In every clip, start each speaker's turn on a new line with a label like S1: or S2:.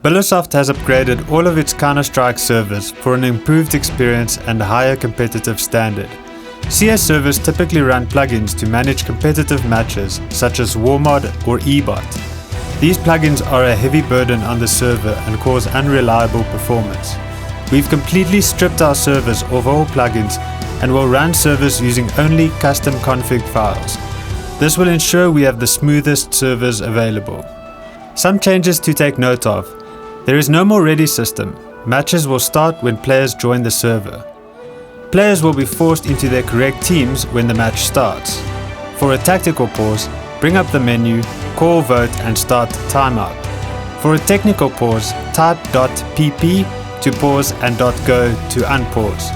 S1: Billosoft has upgraded all of its Counter-Strike servers for an improved experience and a higher competitive standard. CS servers typically run plugins to manage competitive matches such as WarMod or eBot. These plugins are a heavy burden on the server and cause unreliable performance. We've completely stripped our servers of all plugins and will run servers using only custom config files. This will ensure we have the smoothest servers available. Some changes to take note of. There is no more ready system. Matches will start when players join the server. Players will be forced into their correct teams when the match starts. For a tactical pause, bring up the menu, call vote and start timeout. For a technical pause, type .pp to pause and .go to unpause.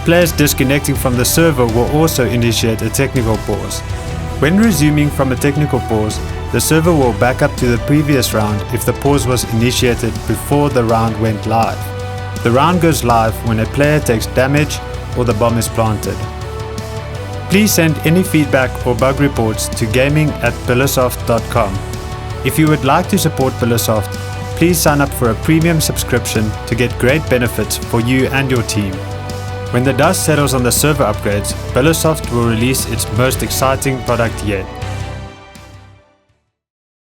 S1: Players disconnecting from the server will also initiate a technical pause. When resuming from a technical pause, the server will back up to the previous round if the pause was initiated before the round went live. The round goes live when a player takes damage or the bomb is planted. Please send any feedback or bug reports to gaming@billosoft.com. If you would like to support Billosoft, please sign up for a premium subscription to get great benefits for you and your team. When the dust settles on the server upgrades, Billosoft will release its most exciting product yet.